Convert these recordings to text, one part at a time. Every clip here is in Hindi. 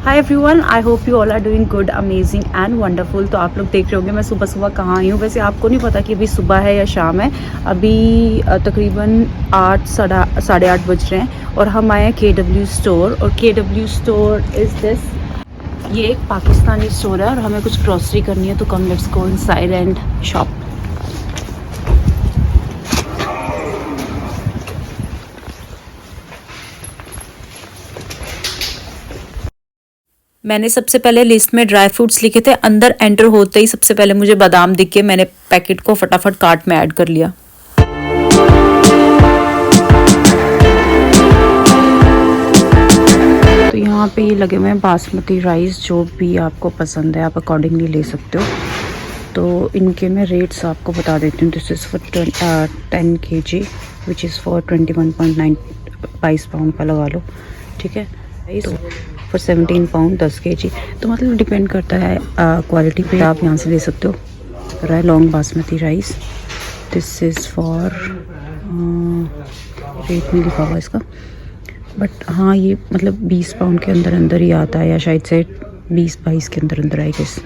Hi everyone, I hope you all are doing good, amazing and wonderful. तो आप लोग देख रहे होंगे मैं सुबह सुबह कहाँ आई हूँ। वैसे आपको नहीं पता कि अभी सुबह है या शाम है। अभी तकरीबन 8 साढ़े 8 बज रहे हैं और हम आए हैं KW स्टोर। और KW स्टोर इज़ दिस, ये एक पाकिस्तानी स्टोर है और हमें कुछ ग्रॉसरी करनी है। तो come let's go inside and shop. मैंने सबसे पहले लिस्ट में ड्राई फ्रूट्स लिखे थे। अंदर एंटर होते ही सबसे पहले मुझे बादाम दिखे। मैंने पैकेट को फटाफट कार्ट में ऐड कर लिया। तो यहाँ पे ये लगे हुए हैं बासमती राइस, जो भी आपको पसंद है आप अकॉर्डिंगली ले सकते हो। तो इनके मैं रेट्स आपको बता देती हूँ। This is for 10 kg which is for 21.9 22 pound का लगा लो, ठीक है। तो फॉर 17 पाउंड 10 kg। तो मतलब डिपेंड करता है क्वालिटी पे, आप यहाँ से ले सकते हो। रहा है long basmati rice. This is for rate नहीं लिखा हुआ इसका, बट हाँ ये मतलब 20 पाउंड के अंदर अंदर ही आता है, या शायद से 20-22 के अंदर अंदर आई गेस।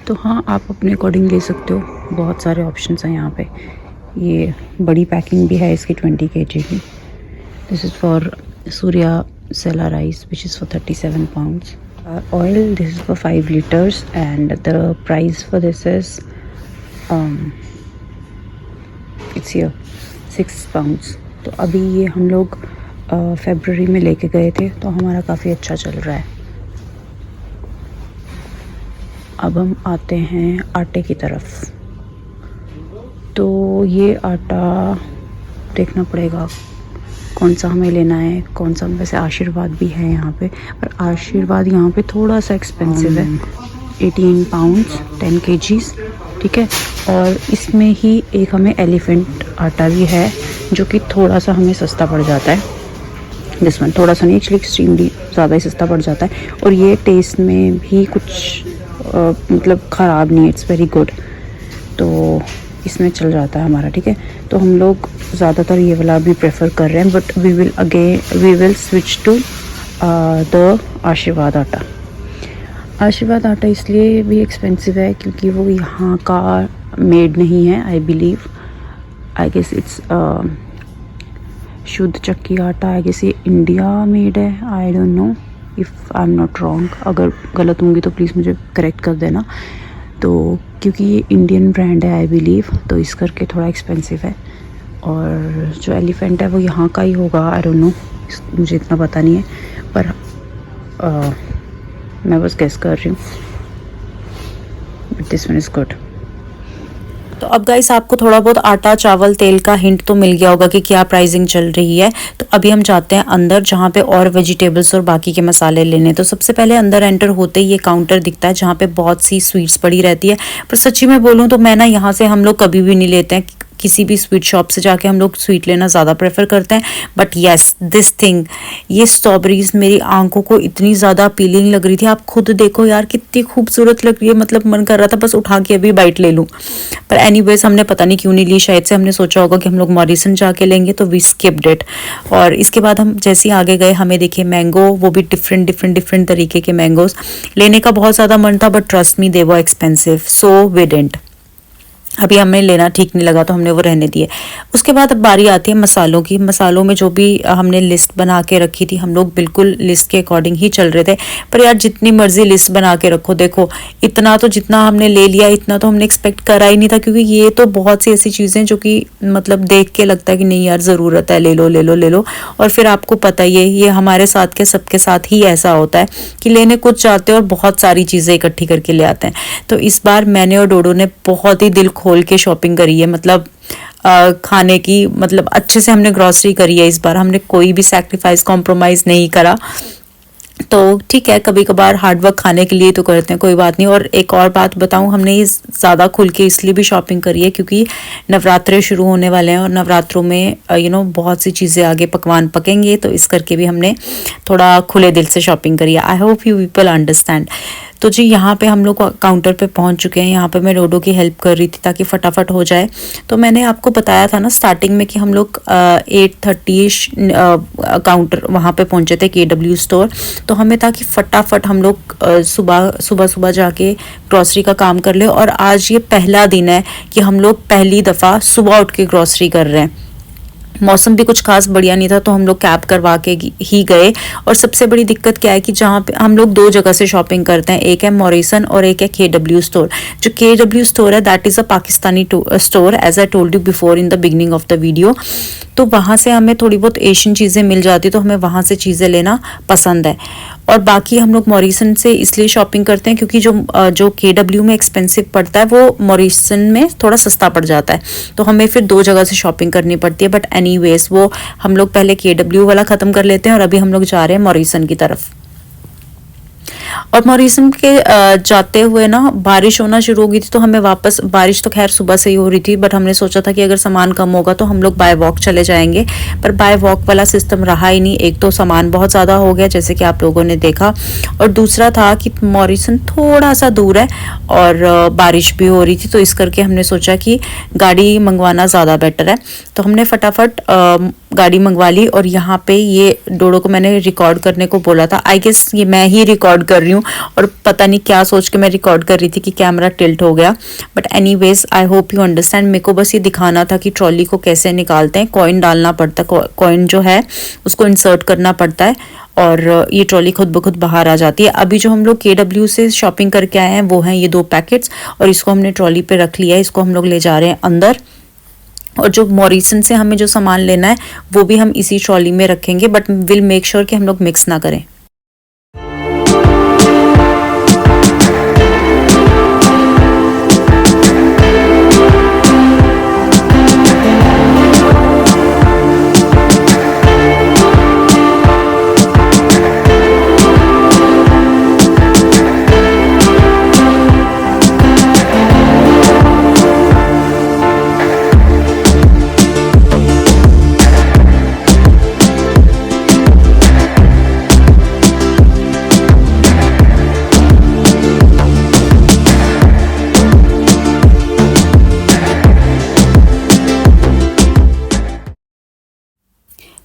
तो हाँ आप अपने अकॉर्डिंग ले सकते हो। बहुत सारे ऑप्शंस हैं यहाँ पे। ये बड़ी पैकिंग भी है इसकी 20 kg की। This is for Surya Sela rice which is for 37 pounds. Oil, this is for 5 liters and the price for this is it's here 6 pounds. तो अभी ये हम लोग फरवरी में लेके गए थे, तो हमारा काफ़ी अच्छा चल रहा है। अब हम आते हैं आटे की तरफ। तो ये आटा देखना पड़ेगा कौन सा हमें लेना है, कौन सा। वैसे आशीर्वाद भी है यहाँ पे, पर आशीर्वाद यहाँ पे थोड़ा सा एक्सपेंसिव है। 18 पाउंड्स 10 kgs, ठीक है। और इसमें ही एक हमें एलिफेंट आटा भी है, जो कि थोड़ा सा हमें सस्ता पड़ जाता है। दिस वन थोड़ा सा नहीं, एक्चुअली एक्सट्रीमली ज़्यादा ही सस्ता पड़ जाता है। और ये टेस्ट में भी कुछ मतलब ख़राब नहीं है, इट्स वेरी गुड। तो इसमें चल जाता है हमारा, ठीक है। तो हम लोग ज़्यादातर ये वाला भी प्रेफर कर रहे हैं, but we will switch to the Aashirvaad atta. आशीर्वाद आटा इसलिए भी एक्सपेंसिव है क्योंकि वो यहाँ का मेड नहीं है। I believe, I guess it's shuddh chakki atta. I guess ये इंडिया मेड है। I don't know if I am not wrong. अगर गलत होंगी तो प्लीज़ मुझे करेक्ट कर देना। तो क्योंकि ये इंडियन ब्रांड है आई बिलीव, तो इस करके थोड़ा एक्सपेंसिव है। और जो एलिफेंट है वो यहाँ का ही होगा। आई डोंट नो, मुझे इतना पता नहीं है, पर मैं बस गेस कर रही हूँ। But this one is good. तो अब गाइस आपको थोड़ा बहुत आटा चावल तेल का हिंट तो मिल गया होगा कि क्या प्राइसिंग चल रही है। तो अभी हम जाते हैं अंदर, जहाँ पे और वेजिटेबल्स और बाकी के मसाले लेने। तो सबसे पहले अंदर एंटर होते ही ये काउंटर दिखता है, जहाँ पे बहुत सी स्वीट्स पड़ी रहती है। पर सच्ची में बोलूँ तो मैं ना यहाँ से हम लोग कभी भी नहीं लेते हैं। किसी भी स्वीट शॉप से जाके हम लोग स्वीट लेना ज़्यादा प्रेफर करते हैं। बट येस, दिस थिंग, ये स्ट्रॉबेरीज मेरी आंखों को इतनी ज़्यादा अपीलिंग लग रही थी। आप खुद देखो यार कितनी खूबसूरत लग रही है। मतलब मन कर रहा था बस उठा के अभी बाइट ले लूँ। पर एनीवेज हमने पता नहीं क्यों नहीं ली। शायद से हमने सोचा होगा कि हम लोग मॉरिसन जाके लेंगे, तो वी स्किप्ड इट। और इसके बाद हम जैसे ही आगे गए, हमें दिखे मैंगो, वो भी डिफरेंट तरीके के मैंगोज। लेने का बहुत ज़्यादा मन था, but trust me they were expensive, so we didn't. अभी हमें लेना ठीक नहीं लगा तो हमने वो रहने दिए। उसके बाद अब बारी आती है मसालों की। मसालों में जो भी हमने लिस्ट बना के रखी थी, हम लोग बिल्कुल लिस्ट के अकॉर्डिंग ही चल रहे थे। पर यार जितनी मर्जी लिस्ट बना के रखो, देखो इतना तो जितना हमने ले लिया इतना तो हमने एक्सपेक्ट करा ही नहीं था। क्योंकि ये तो बहुत सी ऐसी चीज़ें जो कि मतलब देख के लगता है कि नहीं यार ज़रूरत है, ले लो ले लो ले लो। और फिर आपको पता ही है ये हमारे साथ के सबके साथ ही ऐसा होता है कि लेने कुछ जाते हैं और बहुत सारी चीज़ें इकट्ठी करके ले आते हैं। तो इस बार मैंने और डोडो ने बहुत ही दिल खोल के शॉपिंग करी है। मतलब खाने की, मतलब अच्छे से हमने ग्रॉसरी करी है। इस बार हमने कोई भी सैक्रिफाइस कॉम्प्रोमाइज़ नहीं करा। तो ठीक है, कभी कभार हार्डवर्क खाने के लिए तो करते हैं, कोई बात नहीं। और एक और बात बताऊं, हमने ये ज़्यादा खुल के इसलिए भी शॉपिंग करी है क्योंकि नवरात्रे शुरू होने वाले हैं और नवरात्रों में बहुत सी चीज़ें आगे पकवान पकेंगे। तो इस करके भी हमने थोड़ा खुले दिल से शॉपिंग करी है। आई होप यू पीपल अंडरस्टैंड। तो जी यहाँ पे हम लोग काउंटर पे पहुंच चुके हैं। यहाँ पे मैं डोडो की हेल्प कर रही थी ताकि फटाफट हो जाए। तो मैंने आपको बताया था ना स्टार्टिंग में कि हम लोग 8:30 काउंटर वहाँ पे पहुंचे थे KW स्टोर। तो हमें था कि फटाफट हम लोग सुबह सुबह जाके ग्रॉसरी का काम कर ले। और आज ये पहला दिन है कि हम लोग पहली दफ़ा सुबह उठ के ग्रॉसरी कर रहे हैं। मौसम भी कुछ खास बढ़िया नहीं था तो हम लोग कैब करवा के ही गए। और सबसे बड़ी दिक्कत क्या है कि जहाँ पे हम लोग दो जगह से शॉपिंग करते हैं, एक है मॉरिसन और एक है KW स्टोर। जो KW स्टोर है that is a Pakistani store, as I told you before in the beginning of the video. तो वहाँ से हमें थोड़ी बहुत एशियन चीज़ें मिल जाती, तो हमें वहाँ से चीज़ें लेना पसंद है। और बाकी हम लोग मॉरिसन से इसलिए शॉपिंग करते हैं क्योंकि जो KW में एक्सपेंसिव पड़ता है वो मॉरिसन में थोड़ा सस्ता पड़ जाता है। तो हमें फिर दो जगह से शॉपिंग करनी पड़ती है। बट एनीवेज वो हम लोग पहले KW वाला ख़त्म कर लेते हैं और अभी हम लोग जा रहे हैं मॉरिसन की तरफ। और मॉरिसन के जाते हुए ना बारिश होना शुरू हो गई थी, तो हमें वापस, बारिश तो खैर सुबह से ही हो रही थी बट हमने सोचा था कि अगर सामान कम होगा तो हम लोग बाय वॉक चले जाएंगे। पर बाय वॉक वाला सिस्टम रहा ही नहीं। एक तो सामान बहुत ज़्यादा हो गया जैसे कि आप लोगों ने देखा, और दूसरा था कि मॉरिसन थोड़ा सा दूर है और बारिश भी हो रही थी, तो इस करके हमने सोचा कि गाड़ी मंगवाना ज़्यादा बेटर है। तो हमने फटाफट गाड़ी मंगवा ली। और यहाँ पे ये डोडो को मैंने रिकॉर्ड करने को बोला था, आई गेस ये मैं ही रिकॉर्ड कर रही हूँ और पता नहीं क्या सोच के मैं रिकॉर्ड कर रही थी कि कैमरा टिल्ट हो गया। But anyways I hope you understand. मेरे को बस ये दिखाना था कि ट्रॉली को कैसे निकालते हैं। कॉइन डालना पड़ता है, कॉइन जो है उसको इंसर्ट करना पड़ता है और ये ट्रॉली खुद ब खुद बाहर आ जाती है। अभी जो हम लोग KW से शॉपिंग करके आए हैं वो हैं ये 2 पैकेट्स, और इसको हमने ट्रॉली पे रख लिया है। इसको हम लोग ले जा रहे हैं अंदर। और जो मॉरिसन से हमें जो सामान लेना है वो भी हम इसी ट्रॉली में रखेंगे, बट विल मेक श्योर कि हम लोग मिक्स ना करें।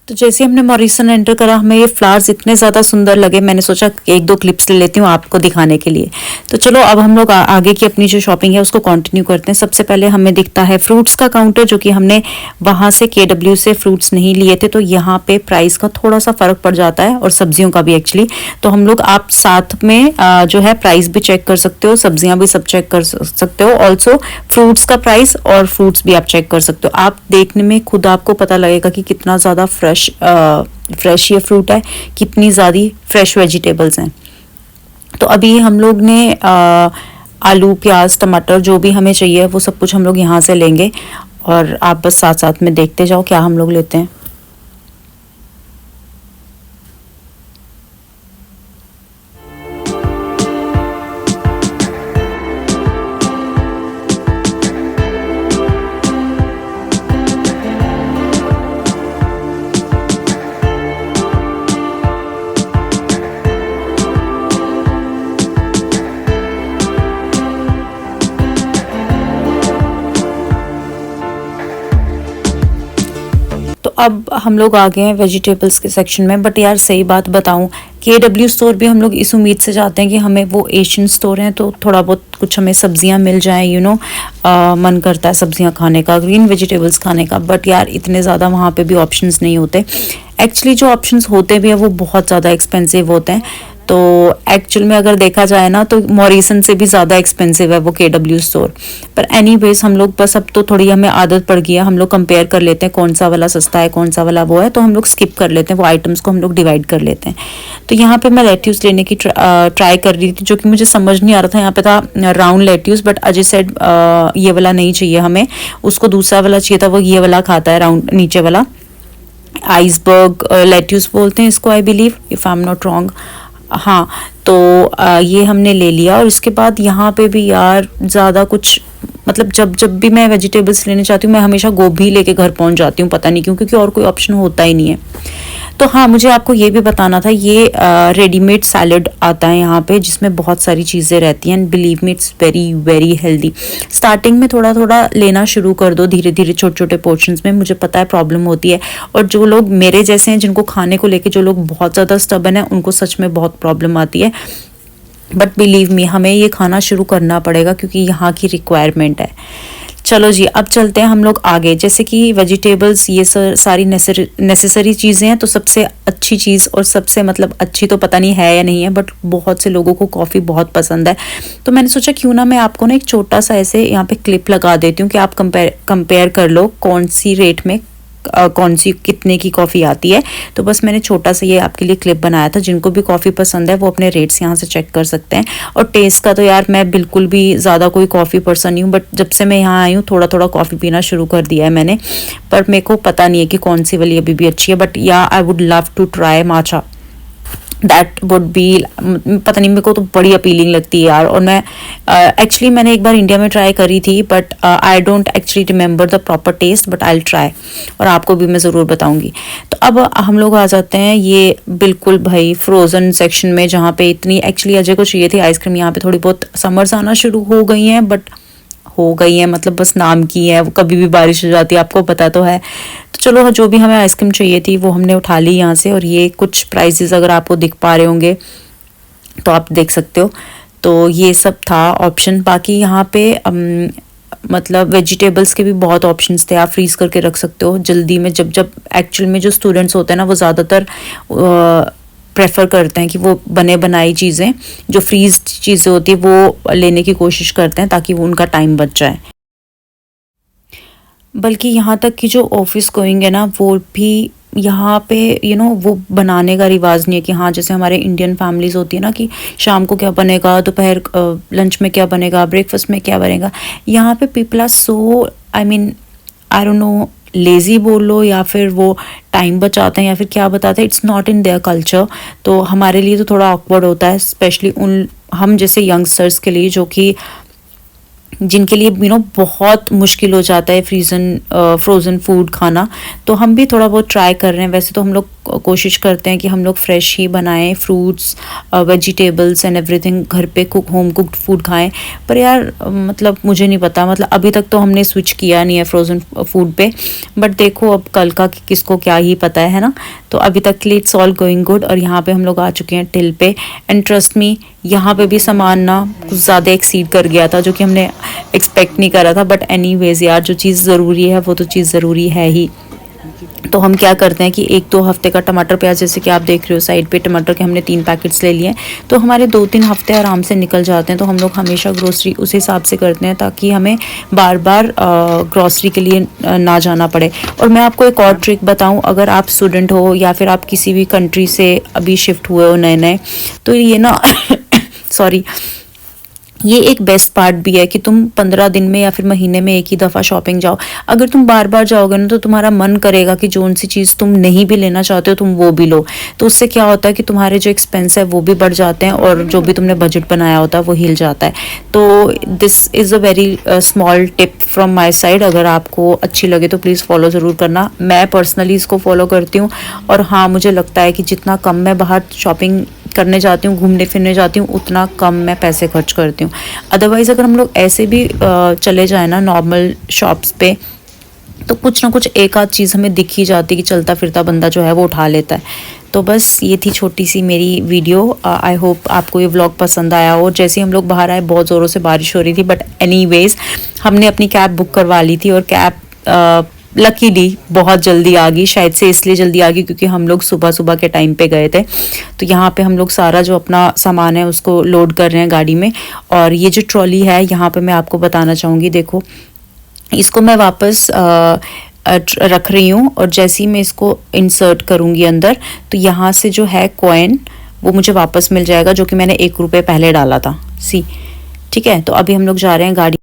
तो जैसे हमने मॉरिसन एंटर करा, हमें ये फ्लावर्स इतने ज़्यादा सुंदर लगे, मैंने सोचा 1-2 क्लिप्स ले लेती हूँ आपको दिखाने के लिए। तो चलो अब हम लोग आगे की अपनी जो शॉपिंग है उसको कंटिन्यू करते हैं। सबसे पहले हमें दिखता है फ्रूट्स का काउंटर, जो कि हमने वहाँ से KW से फ्रूट्स नहीं लिए थे, तो यहाँ पे प्राइस का थोड़ा सा फ़र्क पड़ जाता है और सब्जियों का भी एक्चुअली। तो हम लोग, आप साथ में जो है प्राइस भी चेक कर सकते हो, सब्जियाँ भी सब चेक कर सकते हो। ऑल्सो फ्रूट्स का प्राइस और फ्रूट्स भी आप चेक कर सकते हो। आप देखने में खुद आपको पता लगेगा कि कितना ज़्यादा फ्रेश ये फ्रूट है, कितनी ज़्यादा फ्रेश वेजिटेबल्स हैं। तो अभी हम लोग ने आलू, प्याज, टमाटर जो भी हमें चाहिए वो सब कुछ हम लोग यहाँ से लेंगे, और आप बस साथ साथ में देखते जाओ क्या हम लोग लेते हैं। तो अब हम लोग आ गए हैं वेजिटेबल्स के सेक्शन में। बट यार सही बात बताऊं, KW स्टोर भी हम लोग इस उम्मीद से जाते हैं कि हमें, वो एशियन स्टोर हैं तो थोड़ा बहुत कुछ हमें सब्जियां मिल जाएं, मन करता है सब्जियां खाने का, ग्रीन वेजिटेबल्स खाने का। बट यार इतने ज़्यादा वहाँ पे भी ऑप्शंस नहीं होते। एक्चुअली जो ऑप्शंस होते भी हैं वो बहुत ज़्यादा एक्सपेंसिव होते हैं। तो एक्चुअल में अगर देखा जाए ना तो मॉरिसन से भी ज़्यादा एक्सपेंसिव है वो KW स्टोर। पर एनीवेज हम लोग बस, अब तो थोड़ी हमें आदत पड़ गई है, हम लोग कंपेयर कर लेते हैं कौन सा वाला सस्ता है कौन सा वाला वो है, तो हम लोग स्किप कर लेते हैं, वो आइटम्स को हम लोग डिवाइड कर लेते हैं। तो यहाँ पे मैं लेट्यूस लेने की ट्राई कर रही थी, जो कि मुझे समझ नहीं आ रहा था। यहाँ पे था round lettuce, but Ajay said ये वाला नहीं चाहिए हमें, उसको दूसरा वाला चाहिए था, वो ये वाला खाता है राउंड नीचे वाला, आइसबर्ग लेट्यूस बोलते हैं इसको, I believe, if I am not wrong. हाँ, तो ये हमने ले लिया। और इसके बाद यहाँ पे भी यार ज़्यादा कुछ, मतलब जब भी मैं वेजिटेबल्स लेने चाहती हूँ मैं हमेशा गोभी लेके घर पहुँच जाती हूँ, पता नहीं क्यों, क्योंकि और कोई ऑप्शन होता ही नहीं है। तो हाँ, मुझे आपको ये भी बताना था, ये रेडीमेड सैलड आता है यहाँ पे जिसमें बहुत सारी चीज़ें रहती हैं, and believe me it's very very healthy. Starting में थोड़ा थोड़ा लेना शुरू कर दो, धीरे धीरे छोटे छोटे पोर्शंस में। मुझे पता है प्रॉब्लम होती है, और जो लोग मेरे जैसे हैं जिनको खाने को लेके, जो लोग बहुत ज़्यादा स्टबन है, उनको सच में बहुत प्रॉब्लम आती है। बट बिलीव मी, हमें ये खाना शुरू करना पड़ेगा क्योंकि यहाँ की रिक्वायरमेंट है। चलो जी, अब चलते हैं हम लोग आगे। जैसे कि वेजिटेबल्स, ये सारी नेसेसरी चीज़ें हैं। तो सबसे अच्छी चीज़, और सबसे मतलब अच्छी तो पता नहीं है या नहीं है, बट बहुत से लोगों को कॉफ़ी बहुत पसंद है। तो मैंने सोचा क्यों ना मैं आपको ना एक छोटा सा ऐसे यहाँ पे क्लिप लगा देती हूँ कि आप कंपेयर कर लो कौन सी रेट में कौन सी कितने की कॉफ़ी आती है। तो बस मैंने छोटा सा ये आपके लिए क्लिप बनाया था। जिनको भी कॉफ़ी पसंद है वो अपने रेट्स यहाँ से चेक कर सकते हैं। और टेस्ट का तो यार मैं बिल्कुल भी ज़्यादा कोई कॉफ़ी पर्सन नहीं हूँ, बट जब से मैं यहाँ आई हूँ थोड़ा थोड़ा कॉफ़ी पीना शुरू कर दिया है मैंने। पर मेरे को पता नहीं है कि कौन सी वाली अभी भी अच्छी है, but yeah I would love to try matcha. That would be, पता नहीं, मेरे को तो बड़ी अपीलिंग लगती है यार। और मैं एक्चुअली मैंने एक बार इंडिया में ट्राई करी थी, but I don't actually remember the proper taste, but I will try और आपको भी मैं ज़रूर बताऊंगी। तो अब हम लोग आ जाते हैं ये बिल्कुल भाई फ्रोज़न सेक्शन में, जहाँ पे इतनी एक्चुअली अजय को चाहिए थी आइसक्रीम। यहाँ पे थोड़ी बहुत समर्स आना शुरू हो गई हैं, बट हो गई है मतलब बस नाम की है, वो कभी भी बारिश हो जाती है, आपको पता तो है। तो चलो, जो भी हमें आइसक्रीम चाहिए थी वो हमने उठा ली यहाँ से। और ये कुछ प्राइसेस अगर आपको दिख पा रहे होंगे तो आप देख सकते हो। तो ये सब था ऑप्शन। बाकी यहाँ पे मतलब वेजिटेबल्स के भी बहुत ऑप्शंस थे, आप फ्रीज़ करके रख सकते हो जल्दी में। जब एक्चुअल में जो स्टूडेंट्स होते हैं ना, वो ज़्यादातर प्रेफर करते हैं कि वो बने बनाई चीज़ें, जो फ्रीज चीज़ें होती है वो लेने की कोशिश करते हैं ताकि वो उनका टाइम बच जाए। बल्कि यहाँ तक कि जो ऑफिस गोइंग है ना, वो भी यहाँ पे वो बनाने का रिवाज नहीं है कि हाँ, जैसे हमारे इंडियन फैमिलीज होती है ना कि शाम को क्या बनेगा, दोपहर लंच में क्या बनेगा, ब्रेकफास्ट में क्या बनेगा। यहाँ पे people are so, I don't know, lazy बोल लो या फिर वो टाइम बचाते हैं या फिर क्या बताते हैं, it's not in their culture. तो हमारे लिए तो थोड़ा ऑकवर्ड होता है, स्पेशली हम जैसे यंगस्टर्स के लिए, जो कि जिनके लिए बहुत मुश्किल हो जाता है फ्रोज़न फूड खाना। तो हम भी थोड़ा बहुत ट्राई कर रहे हैं। वैसे तो हम लोग कोशिश करते हैं कि हम लोग फ्रेश ही बनाएं, फ्रूट्स, वेजिटेबल्स एंड एवरीथिंग घर पे होम कुक्ड फूड खाएं। पर यार मतलब मुझे नहीं पता, मतलब अभी तक तो हमने स्विच किया नहीं है फ्रोज़न फूड पे, बट देखो अब कल का किसको क्या ही पता है ना। तो अभी तक के लिए इट्स ऑल गोइंग गुड। और यहाँ पे हम लोग आ चुके हैं टिल पे, एंड ट्रस्ट मी, यहाँ पे भी सामान ना कुछ ज़्यादा एक्सीड कर गया था, जो कि हमने एक्सपेक्ट नहीं करा था। बट एनीवेज यार, जो चीज़ ज़रूरी है वो तो चीज़ ज़रूरी है ही। तो हम क्या करते हैं कि 1-2 हफ्ते का टमाटर प्याज, जैसे कि आप देख रहे हो साइड पे टमाटर के हमने 3 पैकेट्स ले लिए, तो हमारे 2-3 हफ्ते आराम से निकल जाते हैं। तो हम लोग हमेशा ग्रोसरी उस हिसाब से करते हैं ताकि हमें बार बार ग्रोसरी के लिए ना जाना पड़े। और मैं आपको एक और ट्रिक बताऊं, अगर आप स्टूडेंट हो या फिर आप किसी भी कंट्री से अभी शिफ्ट हुए हो नए नए, तो ये ना सॉरी, ये एक बेस्ट पार्ट भी है कि तुम 15 दिन में या फिर महीने में एक ही दफ़ा शॉपिंग जाओ। अगर तुम बार बार जाओगे ना, तो तुम्हारा मन करेगा कि जो सी चीज़ तुम नहीं भी लेना चाहते हो तुम वो भी लो। तो उससे क्या होता है कि तुम्हारे जो एक्सपेंस है वो भी बढ़ जाते हैं, और जो भी तुमने बजट बनाया होता है वो हिल जाता है। तो this is a very small tip from my side. अगर आपको अच्छी लगे तो प्लीज़ फॉलो ज़रूर करना। मैं पर्सनली इसको फॉलो करती हूँ। और हाँ, मुझे लगता है कि जितना कम मैं बाहर शॉपिंग करने जाती हूँ, घूमने फिरने जाती हूँ, उतना कम मैं पैसे खर्च करती हूँ। अदरवाइज़ अगर हम लोग ऐसे भी चले जाए ना नॉर्मल शॉप्स पे, तो कुछ ना कुछ एक आध चीज़ हमें दिख ही जाती है कि चलता फिरता बंदा जो है वो उठा लेता है। तो बस ये थी छोटी सी मेरी वीडियो। आई होप आपको ये व्लॉग पसंद आया हो। जैसे ही हम लोग बाहर आए बहुत ज़ोरों से बारिश हो रही थी, बट एनीवेज हमने अपनी कैब बुक करवा ली थी, और कैब लकीली बहुत जल्दी आ गई। शायद से इसलिए जल्दी आ गई क्योंकि हम लोग सुबह सुबह के टाइम पे गए थे। तो यहाँ पे हम लोग सारा जो अपना सामान है उसको लोड कर रहे हैं गाड़ी में। और ये जो ट्रॉली है यहाँ पे मैं आपको बताना चाहूँगी, देखो इसको मैं वापस रख रही हूँ, और जैसे ही मैं इसको इंसर्ट करूँगी अंदर, तो यहाँ से जो है कॉइन वो मुझे वापस मिल जाएगा, जो कि मैंने 1 रुपये पहले डाला था। ठीक है। तो अभी हम लोग जा रहे हैं गाड़ी